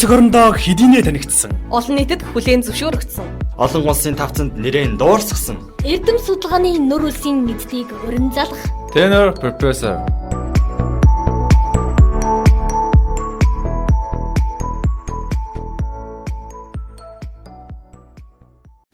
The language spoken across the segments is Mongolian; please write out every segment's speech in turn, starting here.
Улс эх орондоо хэдийнэ танигдсан. Олон нийтэд хүлээн зөвшөөрөгдсөн. Олон улсын тавцанд нэрийн дуурсгсан. Эрдэм судалгааны нөр улсын эзлийг урин залах. Tenor Professor.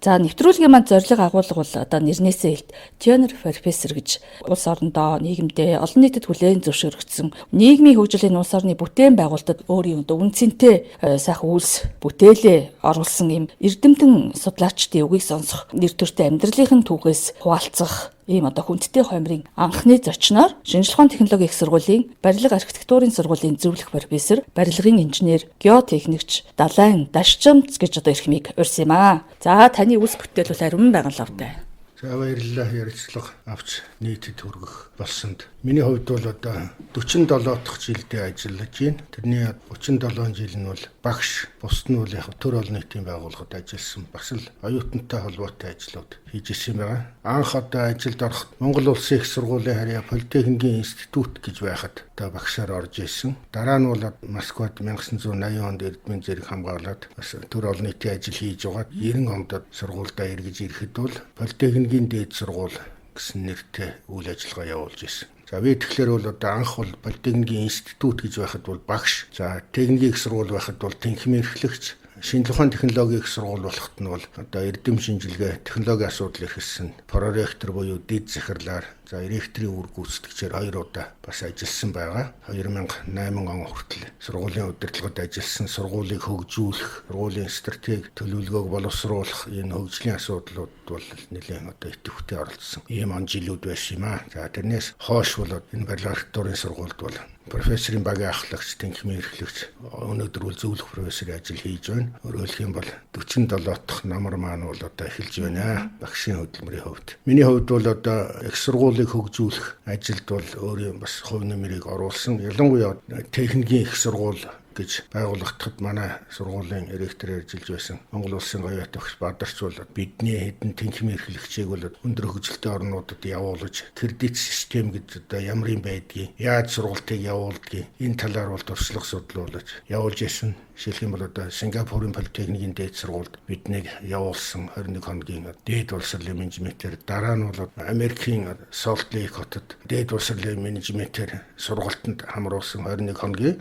За нэвтрүүлгийн манд зорилго агуулга бол одоо нэрнээсээ илт Tenor Professor гэж улс орондоо нийгэмдээ олон нийтэд хүлээн зөвшөөрөгдсөн нийгмийн хөгжлийн улс орны бүтээн байгуулалтад өөрийн үнцэнтэй сайхан үйлс бүтээлээ оруулсан юм эрдэмтэн судлаачдын үгийг сонсох нэр төртэй амьдралын түүхээс хуваалцах ийм одоо хүндтэй хоймрын анхны зочноор шинжлэх ухааны технологийн их сургуулийн барилга архитектурын сургуулийн зөвлөх профессор, барилгын инженер, геотехникч Далайн Дашчамц гэж одоо эрхмийг урьсан юм аа. За таны үс бүтээл бол ариун байгалавтай. За баярлалаа ярилцлага авч нийтэд хүргэх болсонд. Миний хувьд бол одоо 47 дахь жилдээ ажиллаж байна. Тэрний 37 жил нь бол багш, бусд нь бол яг төр олон нийтийн байгууллагад ажилласан. Бас л оюутантай холбоотой ажлууд хийж ирсэн байгаа. Анх одоо ажилд ороход Монгол Улсын их сургуулийн харьяа Политехникийн институт гэж байхад одоо багшаар орж ирсэн. Дараа нь бол Москвад 1980 онд эрдмийн зэрэг хамгаалаад бас төр олон нийтийн ажил хийж байгаад 90 онд сургуульдаа эргэж ирэхэд бол Политехникийн дээд сургууль гэсэн нэртэй үйл ажиллагаа явуулж ирсэн. За би тэгэхээр бол одоо анх бол Политехникийн институт гэж байхад бол багш, за техникийн их сургууль байхад бол тэнхимийн эрхлэгч, шинжлэх ухааны технологийн их сургууль болоход нь бол одоо эрдэм шинжилгээ, технологийн асуудал эрхэлсэн проректор буюу дэд захирлаар за ректорийн үр гүйцэтгэгчээр 2 удаа бас ажилласан байгаа. 2008 он хүртэл сургуулийн удирдлагад ажилласан, сургуулийг хөгжүүлэх, сургуулийн стратеги төлөвлөгөөг боловсруулах энэ хөгжлийн асуудлууд бол нэлээд одоо идэвхтэй оролцсон ийм он жилүүд байсан юм аа. За тэрнээс хойш бол энэ барилга архитектурын сургуульд бол профессорын багийн ахлагч, тэнхимийн эрхлэгч, өнөөдөр бол зөвлөх профессорын ажил хийж байна. Өөрөөр хэлэх юм бол 47 дахь намар маань бол одоо эхэлж байна багшийн хөдөлмөрийн хувьд. Миний хувьд бол одоо их сургуулийг хөгжүүлэх ажилд бол өөрийн бас хувь нэмрийг оруулсан. Ялангуяа техникийн их сургууль гэж байгуулагдахад манай сургуулийн ректорээр ажиллаж байсан Монгол Улсын говья төгс Бадарч бол бидний хэдэн тэнхимийн эрхлэгчийг бол өндөр хөгжилтэй орнуудад явуулж кредит систем гэж одоо ямар юм байдгийг, яаж сургалтыг явуулдгийг энэ талаар бол туршлага судлуулж явуулж байсан. Жишээлх юм бол одоо Сингапурын Политехникийн дээд сургуульд биднийг явуулсан 21 хоногийн дээд улсрлын менежментээр, дараа нь бол Америкийн Солт Лейк хотод дээд улсрлын менежментээр сургалтанд хамруулсан 21 хоногийн.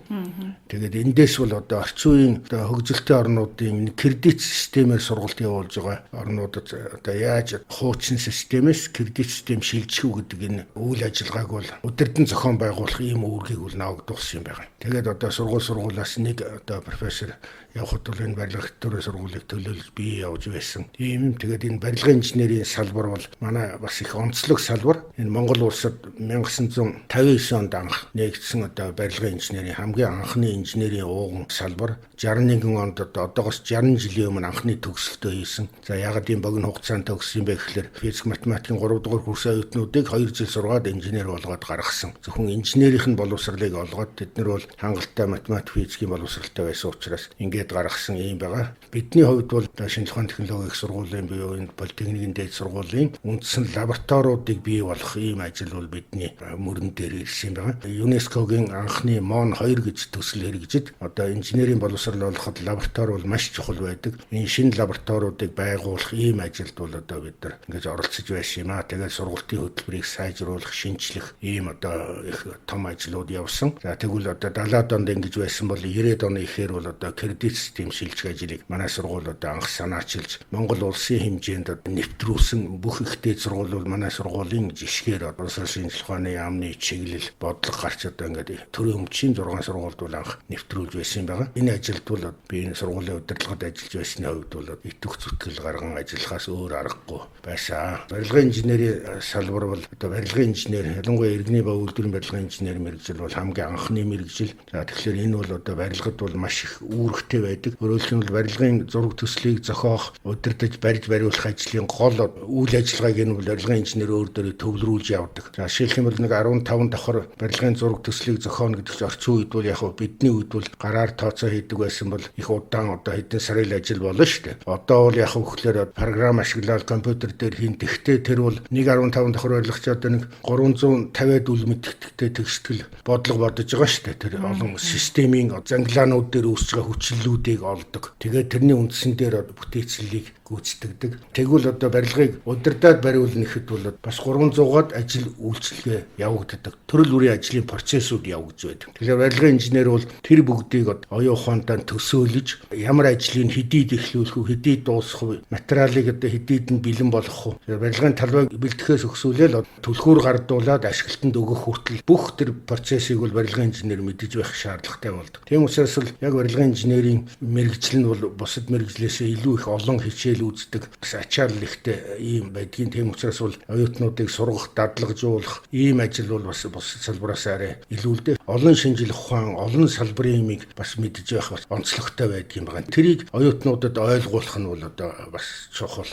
Тэгээд эндээс бол одоо орчин үеийн хөгжилтэй орнуудын кредит системээр сургалт явуулж байгаа орнуудад одоо яаж хуучин системээс кредит систем шилжих үү гэдэг энэ үйл ажиллагааг бол удирдан зохион байгуулах ийм үүргийг бол наагдуулсан юм байна. Тэгээд одоо сургуулиас нэг одоо профессор явхад бол энэ барилга архитектурын сургуулийг төлөөлж бие явж байсан. Тийм юм. Тэгээд энэ барилгын инженерийн салбар бол манай бас их онцлог салбар. Энэ Монгол улсад 1959 онд анх нэгдсэн одоо барилгын инженерийн хамгийн анхны инженерийн ууган салбар. 61 онд одоогоос 60 жилийн өмнө анхны төгсөлтөө хийсэн. За ягаад ийм богино хугацаанд төгссөн бэ гэхээр физик математикийн 3 дугаар курсын оюутнуудыг 2 жил сургаад инженер болгоод гаргасан. Зөвхөн инженерийн боловсролыг олгоод тэд нар бол хангалттай математик, физикийн боловсролтой байсан учраас ингээд гаргасан юм байгаа. Бидний хувьд бол шинжлэх ухааны технологийн их сургуулийн буюу энэ Политехникийн дээд сургуулийн үндсэн лабораториудыг бий болгох ийм ажил бол бидний мөрөн дээр ирсэн байгаа. ЮНЕСКОгийн анхны МОН 2 гэж төсөл хэрэгжид одоо инженерийн боловсрол олоход лаборатори бол маш чухал байдаг. Энэ шинэ лабораториудыг байгуулах ийм ажилд бол одоо бид нар ингэж оролцож байсан юм аа. Тэгээд сургалтын хөтөлбөрийг сайжруулах, шинжлэх ийм одоо их том ажлууд явсан. За тэгвэл одоо 70-аад онд ингэж байсан бол 90-аад оны ихээр бол одоо кредит систем шилжих ажлыг манай сургууль одоо анх санаачилж Монгол улсын хэмжээнд нэвтрүүлсэн бүх ихтэй сургууль бол манай сургуулийн жишгээр улсын шинжлэх ухааны яамны чиглэл бодлого гарч одоо ингээд төрийн өмчийн 6 сургуульд бол анх нэвтрүүлж байсан юм байна. Энэ ажилд бол би энэ сургуулийн удирдлагад ажиллаж байсны хувьд бол итвэх зүтгэл гарган ажиллахаас өөр аргагүй байсан. Барилгын инженерийн салбар бол одоо барилгын инженер, ялангуяа иргэний ба үйлдвэрийн барилгын инженер мэргэжил бол хамгийн анхны мэргэжил. За тэгэхээр энэ бол одоо барилгад бол маш их үүрэгтэй байдаг. Өөрөөр хэлбэл барилгын зураг төслийг зохиох, удирдах, барьж бариулах ажлын гол үйл ажиллагааг энэ бол барилгын инженер өөр дөрөө төвлөрүүлж явдаг. За жишээлх юм бол нэг 15 давхар барилгын зураг төслийг зохионо гэдэг чинь орчин үед бол яг бидний үед бол гараар тооцоо хийдэг байсан бол их удаан одоо хэдэн сарын ажил болно шүү дээ. Одоо бол яг хөхлөөр програм ашиглаад компьютер дээр хийн. Тэгтээ тэр бол 1.15 давхар барилгач одоо нэг 350-аад үл мэдтгэдэг тэгштгэл бодлого бодож байгаа шүү дээ. Тэр олон системийн занглаанууд дээр үүсэж байгаа хүчлэлүүдийг олдог. Тэгээд тэрний үндсэн дээр бүтээцлийг гүйцэтгэдэг. Тэгвэл одоо барилгыг удирдаад бариулна гэхэд бол бас 300-аад ажил үйлчилгээ явагддаг. Төрөл бүрийн ажлын процессыг явагдаж байдаг. Тэгэхээр барилгын инженер бол тэр бүгдийг оюун ухаантаа төсөөлж ямар ажлыг хэдийд эхлүүлэх үү, хэдийд дуусгах үү, материалыг одоо хэдийд нь бэлэн болгох үү. Барилгын талбайг бэлтгэхээс өгсүүлэл түлхүүр гардуулаад ашиглалтанд өгөх хүртэл бүх тэр процессыг бол барилгын инженер мэдэж байх шаардлагатай болдог. Тийм учраас л яг барилгын инженерийн мэргэжил нь бол бусад мэргэжлээсээ илүү их олон хичээл үздэг, бас ачаал ихтэй ийм байдгийн. Тийм учраас бол оюутнуудыг сургах, дадлагжуулах ийм ажил бол бас бусад салбараас арай илүү л дээ. Олон шинжлэх ухаан, олон салбарын юмыг бас мэдж байх бас онцлогтой байдгийн байгаа. Тэрийг оюутнуудад ойлгуулах нь бол одоо бас чухал.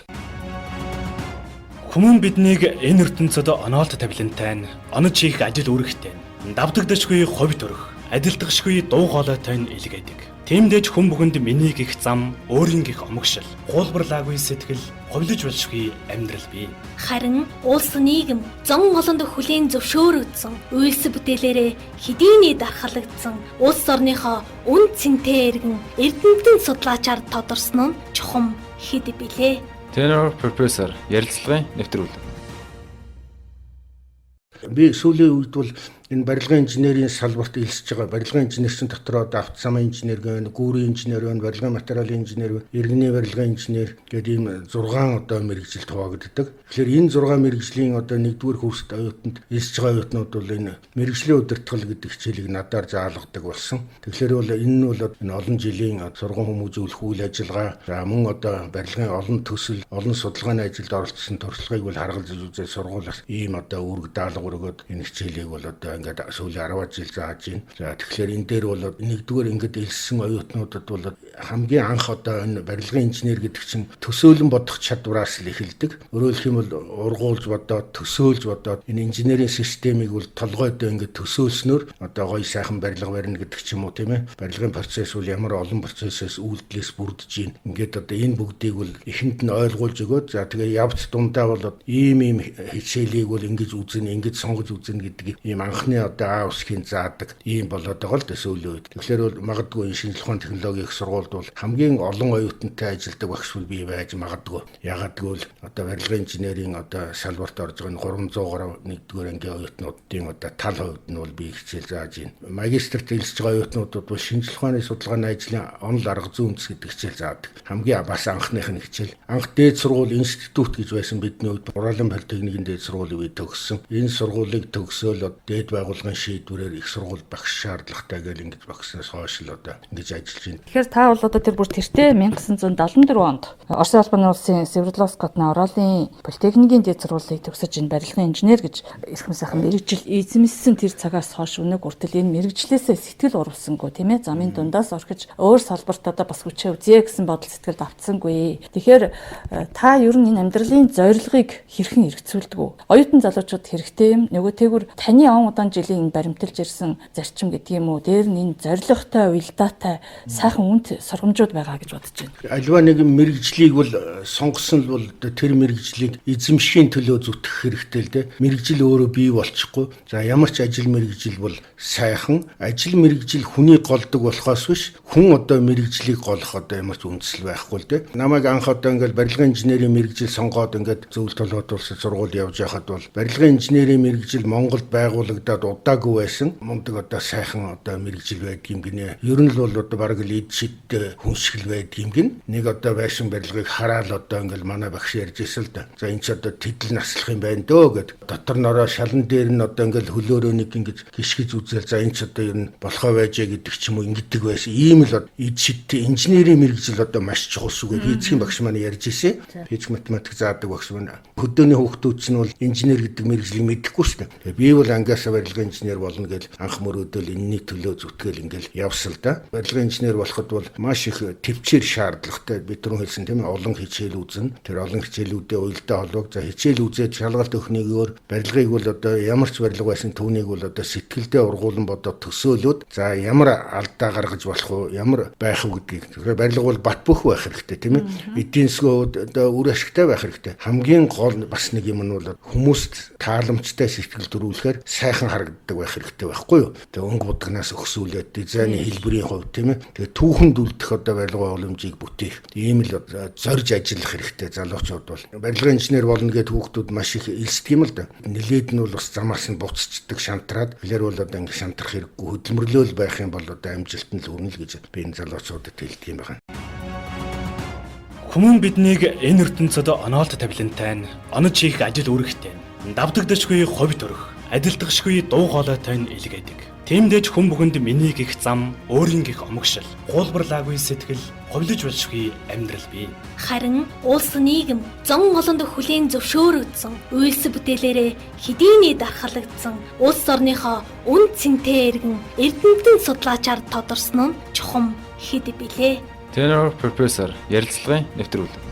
Хүмүүн биднийг энэ ертөнцид оноолт тавилантай, онож хийх ажил үүрэгтэй, давтагдашгүй ховь төрөх, адилдахшгүй дуу хоолойтой илгээдэг. Тиймдээж хүн бүхэнд миний гих зам, өөрийн гих омогшил, хуулбарлаагүй сэтгэл, ховлиж болшгүй амьдрал бий. Харин улс нийгэм зон олонд хүлээн зөвшөөрөгдсөн үйлс бүтээлээрээ хэдийний дархалагдсан улс орныхоо үн цэнтэй иргэн эрдэмтэн судлаачаар тодорсон нь чухам хэд билээ. Tenor Professor ярилцлагын нэвтрүүлэг. Би сүүлийн үед бол энэ барилгын инженерийн салбарт элсэж байгаа. Барилгын инженерчин дотроо давт замын инженер гэнэ, гүүрийн инженер гэнэ, барилгын материалын инженер, иргэний барилгын инженер гэдэг ийм 6 одоо мэргэжилд хуваагддаг. Тэгэхээр энэ 6 мэргэжлийн одоо 1-р курст оюутанд элсэж байгаа оюутнууд бол энэ мэргэжлийн удирдгал гэдэг хичээлийг надаар заалгадаг болсон. Тэгэхээр бол энэ нь бол энэ олон жилийн сургууль хүмүүжүүлэх үйл ажиллагаа, мөн одоо барилгын олон төсөл, олон судалгааны ажилд оролцсон туршлагыг бол харгалзаж үзээ сургуулиас ийм одоо үүрэг даалга өргөд энэ хичээлийг бол одоо ингээд сүүлийн 10 жил зааж байна. За тэгэхээр энэ дээр бол 1-р ингээд элссэн оюутнуудад бол хамгийн анх одоо энэ барилгын инженер гэдэг чинь төсөөлөн бодох чадвараас л эхэлдэг. Өөрөөр хэлэх юм бол ургуулж бодоод, төсөөлж бодоод энэ инженерийн системийг бол толгойдоо ингээд төсөөлснөөр одоо гоё сайхан барилга барина гэдэг ч юм уу, тийм ээ. Барилгын процесс бол ямар олон процессээс үйлдэлээс бүрдэж байна. Ингээд одоо энэ бүгдийг бол эхэнд нь ойлгуулж өгөөд за тэгээ явц дундаа бол ийм хичээлийг бол ингэж үзнэ, ингэж сонгож үзнэ гэдэг ийм анхны одоо усхийн заадаг ийм болоод байгаа л сүүлийн үед. Тэгэхээр бол магадгүй энэ шинжлэх ухааны технологийн их сургуульд бол хамгийн олон оюутантай ажилладаг багш бол бий байж магадгүй. Ягаад гэвэл одоо барилгын инженерийн одоо салбарт орж байгаа 300 гаруй 1-р ангийн оюутнуудын одоо тал хувьд нь бол би хичээл зааж байна. Магистрт хэлж байгаа оюутнуудад бол шинжлэх ухааны судалгааны ажлын онол арга зүйн үндэс гэдэг хичээл заадаг. Хамгийн бас анхных нь хичээл. Анх дээд сургууль институт гэж байсан бидний үед Уралын политехникийн дээд сургуулийн үед төгссөн. Энэ сургуулийг төгсөөл дээд байгууллагын шийдвэрээр их сургууль багш шаардлагатай гэж ингэж багснаас хойш л одоо ингэж ажиллаж байна. Тэгэхээр та бол одоо тэр бүр тэртээ 1974 онд Оросын албаны улсын Свердловскотны Оролын политехникийн дээд сургуулийг төгсөж энэ барилгын инженер гэж эрхэм сайхан мэргэжил эзэмссэн тэр цагаас хойш өнөг хүртэл энэ мэргэжлээсээ сэтгэл урвсангүй тийм ээ, замын дундаас орхиж өөр салбарт одоо бас хүчээ үзье гэсэн бодол сэтгэлд автсангүй. Тэгэхээр та ер нь энэ амьдралын зорилгыг хэрхэн эргцүүлдэг вэ? Оюутан залуучууд хэрэгтэй юм. Нөгөөтэйгүр таны он удаан жилийн баримталж ирсэн зарчим гэдэг юм уу? Дээр нь энэ зорилготой, уялдаатай сайхан үнд сургамжууд байгаа гэж бодож байна. Альва нэгэн мэргэжлийг бол сонгосон л бол тэр мэргэжлийг эзэмшхийн төлөө зүтгэх хэрэгтэй л дээ. Мэргэжил өөрөө бий болчихгүй. За ямар ч ажил мэргэжил бол сайхан. Ажил мэргэжил хүний голдог болохоос биш хүн одоо мэргэжлийг голох одоо ямар ч үндэслэл байхгүй л дээ. Намайг анх одоо ингээл барилгын инженерийн мэргэжил сонгоод ингээд зөвлөлт толгойдуулсан сургууль явж байхад бол барилгын инженерийн мэргэжил Монголд байгуулагдаад удаагүй байсан. Мундаг одоо сайхан одоо мэргэжил байдгийм гинэ. Ер нь л бол одоо бараг л эд шидтэй хүншгэл байдгийм гин. Нэг одоо байшин барилгыг хараад одоо ингээл манай багш ярьж ирсэн л да. За энэ ч одоо тэтэл наслах юм байна дөө гэд. Дотор нороо шалан дээр нь одоо ингээл хөлөөрөө нэг ингэж гიშгэж үзэл за энэ ч одоо ер нь болохоо байжээ гэдэг ч юм уу ингэдэг байсан. Ийм л эд шидтэй инженерийн мэргэжил одоо маш чухал шүү гэж физикийн багш маань ярьж ирсэн. Физик математик заадаг багш маань хөдөөний хүүхдүүд ч нь бол инженер гэдэг мэргэжлийг мэдэхгүй шүү дээ. Би бол ангиасаа барилгын инженер болно гэж анх мөрөөдөл энэний төлөө зүтгэл ингээл явсан л да. Барилгын инженер болоход бол маш их төвчээр шаардлагатай. Би түрүүн хэлсэн тийм ээ, олон хичээл үзнэ. Тэр олон хичээлүүдээ уялдаа холбог. За хичээл үзээд шалгалт өгөхнийг өөр барилгыг бол одоо ямар ч барилга байсан түүнийг бол одоо сэтгэлдээ ургуулan бодоод төсөөлөөд за ямар алдаа гаргаж болох вэ? Ямар байх вэ гэдгийг. Тэгэхээр барилга бол бат бөх байх хэрэгтэй тийм ээ. Эдийн засгууд одоо үр ашигтай байх хэрэгтэй. Хамгийн гол бас нэг юм нь бол хүмүүст тааламжтай сэтгэл төрүүлэхээр сайхан харагддаг байх хэрэгтэй байхгүй юу? Тэгээ өнгө будагнаас өксүүлээд дизайны хэлбэрийн хувьд тийм ээ. Тэгээ түүхэнд үлдэх одоо барилгын боломжийг бүтээх ийм л зорж ажиллах хэрэгтэй залуучууд бол. Барилгын инженер болно гэдэг хүүхдүүд маш их элсдэг юм л да. Нилээд нь бол бас замаас нь буцчихдаг шантраад. Тэгэхээр бол одоо ингэ шантрах хэрэггүй хөдөлмөрлөөл байх юм бол одоо амжилт нь л хүрнэ л гэж би энэ залуучуудад хэлдэг юм байна. Хүмүүн биднийг энэ ертөнцид оноолт тавилантай нь онож хийх ажил үүрэгтэй нь давтагдашгүй ховь төрөх, адилдахшгүй дуу хоолойтой нь илгээдэг. Тиймдээч хүн бүхэнд миний гих зам, өөрийн гих омогшил, хуулбарлаагүй сэтгэл, ховлиж болшгүй амьдрал бий. Харин улс нийгэм зон голонд хүлээн зөвшөөрөгдсөн үйлс бүтээлээрээ хэдийний дархалагдсан улс орныхоо үн цэнтэй иргэн эрдэмтэн судлаачаар тодорсон нь чухам хэд билээ. Tenor Professor ярилцлагын нэвтрүүлэг.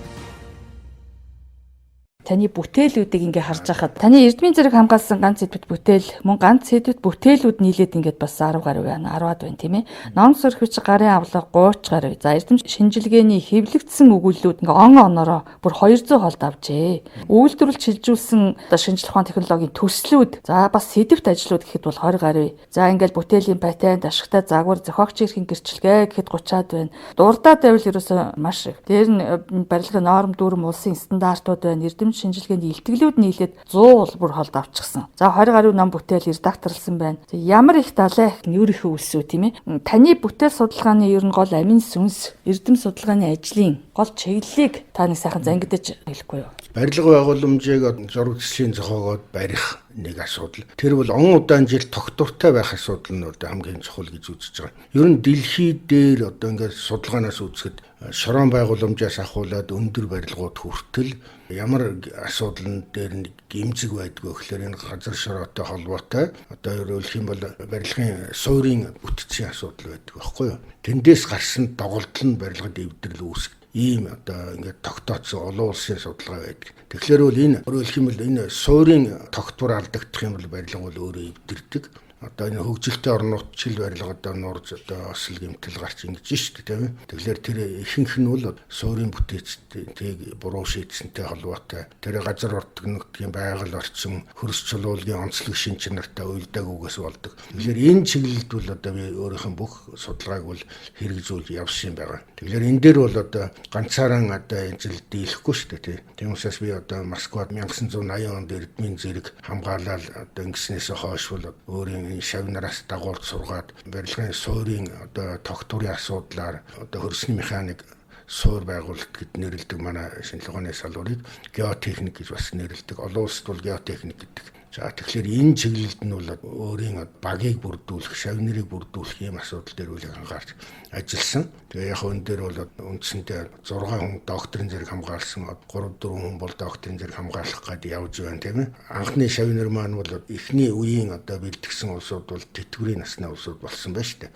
Таны бүтээлүүдийг ингээ харж байхад таны эрдмийн зэрэг хамгаалсан ганц сэдвэт бүтээл мөн ганц сэдвэт бүтээлүүд нийлээд ингээд бас 10 гаруй байна 10-аад байна тийм ээ. Ном сөрхөж гарын авлага 30 гаруй. За эрдэм шинжилгээний хэвлэгдсэн өгүүллүүд ингээ он оноороо бүр 200 холд авчээ. Үйлдвэрлэж шилжүүлсэн одоо шинжлэх ухааны технологийн төслүүд за бас сэдвэт ажлууд гэхэд бол 20 гаруй. За ингээл бүтээлийн патент, ашигтай загвар, зохиогч эрхийн гэрчлэгээ гэхэд 30-аад байна. Дурдаад байвал ерөөсөө маш их. Дээр нь барилгын норм дүрм улсын стандартууд байна. Эрдэм шинжилгээний илтгэлүүд нийлээд 100 бүр холд авчихсан. За 20 гаруй ном бүтээл редакторлсан байна. Ямар их далай нүүрэх үлсүү тийм ээ. Таны бүтээл судалгааны ер нь гол амин сүнс, эрдэм судалгааны ажлын гол чиглэлийг та нэг сайхан зангидаж хэлэхгүй юу? Барилга байгууламжийг зураг төслийн зохиогоод барих нэг асуудал. Тэр бол он удаан жил тогтвортой байх асуудал нь одоо хамгийн чухал гэж үзэж байгаа. Ер нь дэлхий дээр одоо ингээд судалгаанаас үзэхэд шорон байгууламжаас ахуулаад өндөр барилгууд хүртэл ямар асуудал дээр нэг гэмзэг байдгүй гэхээр энэ газар шороотой холбоотой одоо өөрөлдөх юм бол барилгын суурийн бүтцийн асуудал байдаг байхгүй юу? Тэндээс гарсан доголдол нь барилгад эвдрэл үүсгэх ийм одоо ингээд тогтооцсон олон улсын судалгаа байдаг. Тэгэхээр бол энэ өөрөлдөх юм бол энэ суурийн тогтвор алдагдах юм бол барилга бол өөрөө эвдэрдэг. Одоо энэ хөгжилтэй орнууд чил барилга одоо нурж одоо осол гэмтэл гарч ингэж шүү дээ тийм ээ. Тэгэхээр тэр ихэнх нь бол суурийн бүтээцтэй буруу шийдсэнтэй холбоотой. Тэр газар ордогнотгийн байгаль орчин, хөрс чулуулгын онцлог шин чанартай уйлдаагүйгээс болдог. Тэгэхээр энэ чиглэлд бол одоо би өөрийнх нь бүх судалгааг бол хэрэгжүүлж явсан юм байна. Тэгэхээр энэ дээр бол одоо ганцаараа одоо ажил дийлэхгүй шүү дээ тийм. Тиймээс би одоо Москвад 1980 онд эрдмийн зэрэг хамгаалал одоо ингэснээс хойш бол өөрийн шавнараас дагуулж сургаад барилгын суурийн одоо тогтворын асуудлаар одоо хөрсний механик суур байгуулалт гэд нэрлэдэг манай шинжилгээ ухааны салбарыг геотехник гэж бас нэрлэдэг. Олон улсад бол геотехник гэдэг. За тэгэхээр энэ чиглэлд нь бол өөрийн багийг бүрдүүлэх, шавнырыг бүрдүүлэх ийм асуудал дээр үл анхаарч ажилласан. Тэгээ яг энэ дээр бол үндсэндээ 6 хүн докторийн зэрэг хамгаалсан, 3-4 хүн бол докторийн зэрэг хамгаалах гээд явж байна тийм ээ. Анхны шавныр маань бол эхний үеийн одоо бэлтгэсэн улсууд бол тэтгэврийн насны улсууд болсон байна шүү дээ.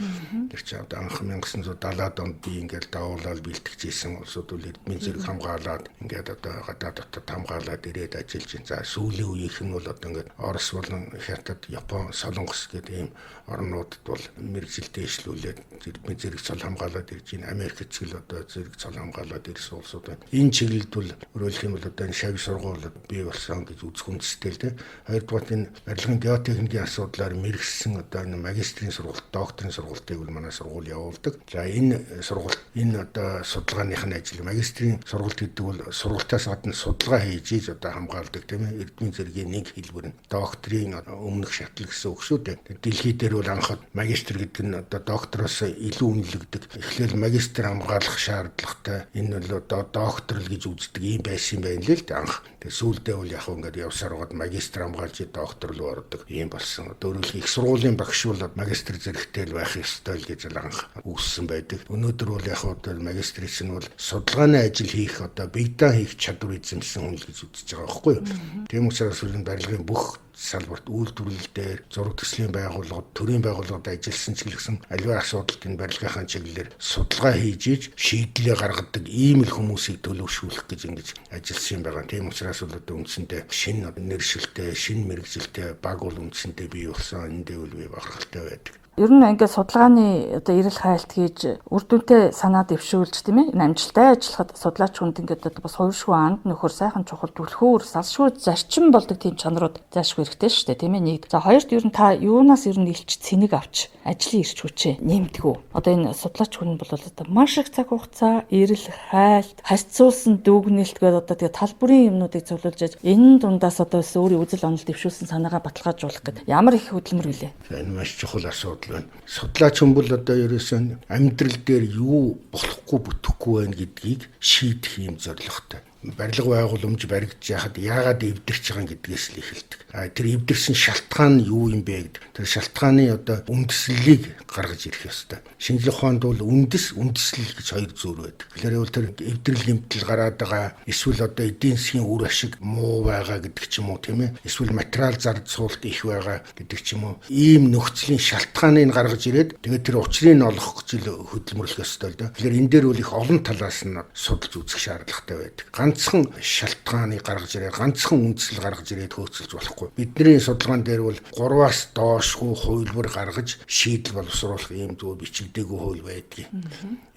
Тэр чинь одоо анх 1970-аад онд би ингээд давуулаад бэлтгэж ийсэн улсууд бол эрдмийн зэрэг хамгаалаад ингээд одоо гадаад дотор хамгаалаад ирээд ажиллаж байна. За сүүлийн үеийнх нь бол одоо ингээд Орос болон Хятад, Япон, Солонгос гэдэг ийм орнуудад бол мэргэжилтэд дэвшлүүлээд эрдмийн зэрэг цол хамгаалаад ирж байна. Америк эцгэл одоо зэрэг цол хамгаалаад ирсэн улсууд байна. Энэ чиглэлд бол өөрөлдөх юм бол одоо энэ шавь сургууль бий болсон гэж үзэх үндэстэй л дээ. Хоёрдугаар энэ барилгын геотехникийн асуудлаар мэргэжсэн одоо энэ магистрийн сургалт, докторийн сургалтыг бол манай сургууль явуулдаг. За энэ сургалт энэ одоо судалгааных нь ажил магистрийн сургалт гэдэг бол сургалтаас гадна судалгаа хийж одоо хамгаалдаг тийм ээ. Эрдмийн зэргийн нэг хэлбэр нь докторийн өмнөх шатлал гэсэн үг шүү дээ. Дэлхий дээр бол анхад магистр гэдэг нь одоо доктороос илүү үнэлэгдэх. Эхлээл магистр хамгаалах шаардлагатай энэ бол одоо доктор л гэж үздэг юм байсан юм байна л дээ анх. Тэгээ сүүлдээ бол яг ингээд явсаар гоод магистр хамгаалж доктор руу ордог юм болсон. Одоо өөрөлдөх их сургуулийн багш бол магистр зэрэгтэй л байх ёстой л гэж анх үүссэн байдаг. Өнөөдөр бол яг одоо магистрийн чинь бол судалгааны ажил хийх одоо бигдаа хийх чадвар эзэмсэн хүн л гэж үзэж байгаа байхгүй юу. Тийм учраас барилгын бүх салбарт үйлдвэрлэл дээр зураг төслийн байгууллагууд, төрийн байгууллагууд ажилласан ч гэсэн аливаа асуудалд энэ барилгын чиглэлээр судалгаа хийж шийдлээ гаргадаг ийм л хүмүүсийг төлөвшүүлэх гэж ингэж ажилласан юм байна. Тийм учраас бол одоо үндсэндээ шинэ нэршилтэй, шинэ мэргэжилтэй баг бол үндсэндээ бий болсон. Эндээ бол бий бахархалтай байдаг. Ер нь ингээд судалгааны одоо эрэл хайлт хийж үр дүнтэй санаа дэвшүүлж тийм ээ амжилттай ажиллахад судлаач хүнд ингээд одоо бас хувиршгүй анд нөхөр сайхан чухал түлхүүр салшгүй зарчим болдог тийм чанарууд заашгүй хэрэгтэй шүү дээ тийм ээ. Нэг. За хоёрт ер нь та юунаас ер нь илч цэник авч ажлын ирч хүчээ нэмдэггүй. Одоо энэ судлаач хүн бол одоо маш их цаг хугацаа эрэл хайлт хасцуулсан дүгнэлт гэдэг одоо тэгээ тал бүрийн юмнуудыг цуглуулж яаж энэ дундаас одоо өөрийн үзэл онол дэвшүүлсэн санаагаа баталгаажуулах гэдэг ямар их хөдөлмөр вүлээ. Энэ маш чухал асуудал байна. Судлаач хүн бол одоо ерөөсөн амьдрал дээр юу болохгүй бүтэхгүй байна гэдгийг шийдэх юм зорилготой. Барилга байгууламж баригдаж яхад яагаад эвдэрч байгаа гэдгээс л эхэлдэг. Тэр эвдэрсэн шалтгаан нь юу юм бэ гэдэг. Тэр шалтгааны одоо үндэслэлийг гаргаж ирэх ёстой. Шинжлэх ухаанд бол үндэслэл гэж хоёр зүйл байдаг. Тэгэхээр тэр эвдрэл гэмтэл гараад байгаа эсвэл одоо эдийн засгийн үр ашиг муу байгаа гэдэг ч юм уу тийм ээ. Эсвэл материал зардал суулт их байгаа гэдэг ч юм уу. Ийм нөхцөлийн шалтгааныг гаргаж ирээд тэгээд тэр учрыг олох гэж хөдөлмөрлөх ёстой л да. Тэгэхээр энэ дээр бол их олон талаас нь судалж үзэх шаардлагатай байдаг. Ганцхан шалтгааныг гаргаж ирээд ганцхан үндэслэл гаргаж ирээд хөөцөлж болохгүй. Бидний судалгаан дээр бол 3-аас доошгүй хувилбар гаргаж шийдэл боловсруулах ийм зүйл бичигдээгүй хууль байдгийг.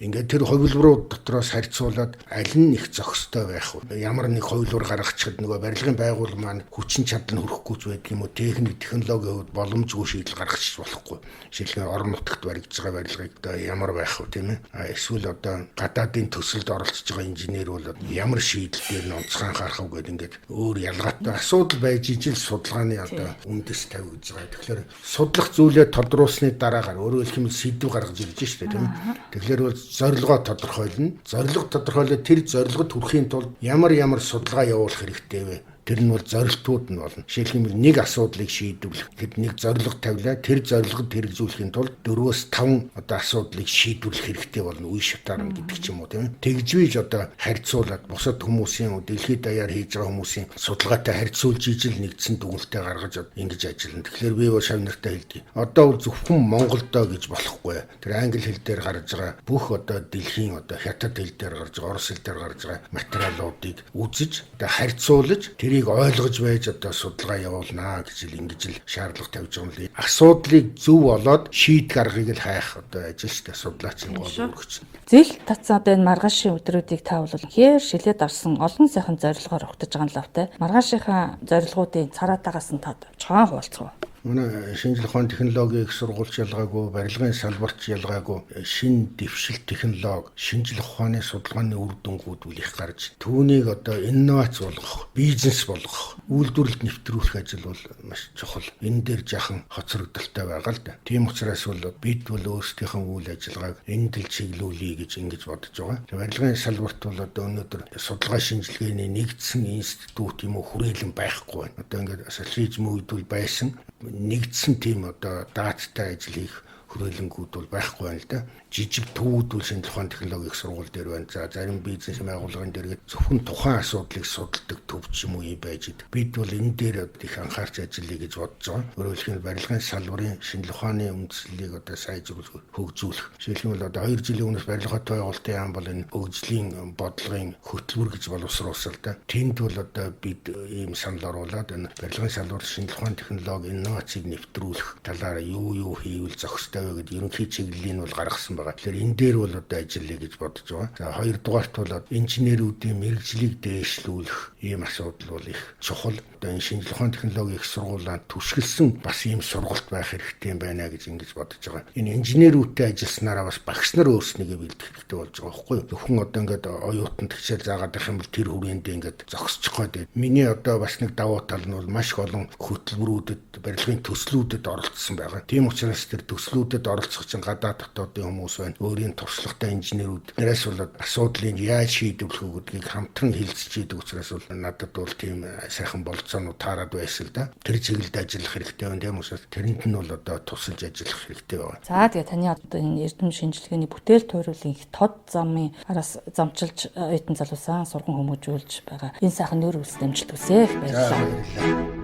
Ингээд тэр хувилбарууд дотроос харьцуулаад аль нь их зохистой байх вэ? Ямар нэг хувилбар гаргачихад нөгөө барилгын байгууллага маань хүчин чадал нь хүрэхгүй ч байдаг юм уу? Техник, технологийн хувьд боломжгүй шийдэл гаргачих болохгүй. Жишээлбэл орон нутагт баригдаж байгаа барилгыг одоо ямар байх вэ тийм ээ? Эсвэл одоо гадаадын төсөлд оролцож байгаа инженер бол ямар шийдэл дээр нь онцгой анхаарах вэ гэдэг ингээд өөр ялгаатай асуудал байж ижил судалгааны одоо үндэс тавьж байгаа. Тэгэхээр судлах зүйлээ тодруулсны дараагаар өөрөөр хэлбэл сэдв гаргаж ирж штэ тийм ээ. Тэгэхээр бол зорилгоо тодорхойлно. Зорилго тодорхойлоод тэр зорилгод хүрэхийн тулд ямар судалгаа явуулах хэрэгтэй вэ? Тэр нь бол зорилтууд нь болно. Жишээлбэл нэг асуудлыг шийдвэрлэх. Тэгэд нэг зорилго тавилаа. Тэр зорилгод хэрэгжүүлэхийн тулд 4-5 одоо асуудлыг шийдвэрлэх хэрэгтэй болно. Үе шатаар нь гэдэг ч юм уу тийм ээ. Тэгжвэж одоо харьцуулаад бусад хүмүүсийн дэлхийд даяар хийж байгаа хүмүүсийн судалгаатай харьцуулж ижил нэгдсэн дүгнэлтээ гаргаж ингэж ажиллана. Тэгэхээр би бол шав нартай хэлдэг. Одоо бол зөвхөн Монголдоо гэж болохгүй. Тэр англи хэл дээр гарч байгаа бүх одоо дэлхийн одоо хятад хэл дээр гарч байгаа, орос хэл дээр гарч байгаа материалуудыг үзэж одоо харьцуулж тэрийг ойлгож байж одоо судалгаа явуулнаа гэж ингэж л шаардлага тавьж байгаа юм лээ. Асуудлыг зөв болоод шийд гаргахыг л хайх одоо ажил шүү дээ судлаачийн гол үүрэгч. Зэл татсан одоо энэ маргаашийн өдрүүдийг та бол хээр шилээд орсон олон сайхан зорилгоор ухтаж байгаа нь лавтай. Маргаашийнхаа зорилгоодын цараатаагаас нь та чоон хуваалцгаа. Манай шинжлэх ухааны технологийн их сургуульч ялгаагүй, барилгын салбарч ялгаагүй, шин дэвшил технологи, шинжлэх ухааны судалгааны үр дүнгууд үл их гарч түүнийг одоо инновац болгох, бизнес болгох, үйлдвэрлэлд нэвтрүүлэх ажил бол маш чухал. Энэ дээр жаахан хоцрогдолтой байгаа л да. Тийм учраас бол бид бол өөрсдийнхөө үйл ажиллагааг энд л чиглүүлье гэж ингэж бодож байгаа. Барилгын салбарт бол одоо өнөөдөр судалгаа шинжилгээний нэгдсэн институт юм уу хүрээлэн байхгүй байна. Одоо ингээд социализм үед байсан нэгдсэн тийм одоо дааттай ажил хийх хүрээлэнгүүд бол байхгүй байна л да. Жижиг төвүүд бол шинжлэх ухааны технологийн их сургууль дээр байна. За зарим бизнес байгууллагын дээр зөвхөн тухайн асуудлыг судалдаг төв ч юм уу байж идэг. Бид бол энэ дээр их анхаарч ажиллая гэж бодож байгаа. Өөрөөр хэлбэл барилгын салбарын шинжлэх ухааны үндэслэлийг одоо сайжруулах, хөгжүүлэх. Жишээлбэл одоо 2 жилийн өмнөөс барилга хот байгуулалтын яам бол энэ хөгжлийн бодлогын хөтөлбөр гэж боловсруулсан л да. Тэнд бол одоо бид ийм санал оруулаад энэ барилгын салбарт шинжлэх ухааны технологи инновацийг нэвтрүүлэх талаараа юу хийвэл зохистой вэ гэдэг ерөнхий чиглэлийг бол гаргасан. Тэгэхээр энэ дээр бол одоо ажиллая гэж бодож байгаа. За хоёрдугаарт бол инженерүүдийн мэрэгжлийг дээшлүүлэх ийм асуудал бол их чухал. Одоо энэ шинжлэх ухааны технологийн их сургуулиуд түшгэлсэн бас ийм сургалт байх хэрэгтэй юм байна гэж ингэж бодож байгаа. Энэ инженерүүдтэй ажилласнараа бас багш нар өөрснийгөө бэлдэх хэрэгтэй болж байгаа байхгүй юу? Зөвхөн одоо ингээд оюутан тгчээр заагаад их юм бол тэр хүрээндээ ингээд зогсчих гээд. Миний одоо бас нэг давуу тал нь бол маш олон хөтөлбөрүүдэд, барилгын төслүүдэд оролцсон байгаа. Тийм учраас тэр төслүүдэд оролцох чинь гадаад дотоодын хүмүүс байна. Өөрийн туршлагатай инженерүүд нараас бол асуудлыг яаж шийдвэрлэх вэ гэдгийг хамтран хэлцэж идэг учраас бол надад бол тийм сайхан болцоонууд таарад байсан л да. Тэр чиглэлд ажиллах хэрэгтэй байна. Тийм учраас тэрэнд нь бол одоо тусалж ажиллах хэрэгтэй байна. За тэгээ таны одоо энэ эрдэм шинжилгээний бүтээл туйруулын их тод замын араас замчилж эдэн залуусан сурган хүмүүжүүлж байгаа. Энэ сайхан нөр үлс дамжилт үсэ баярлалаа.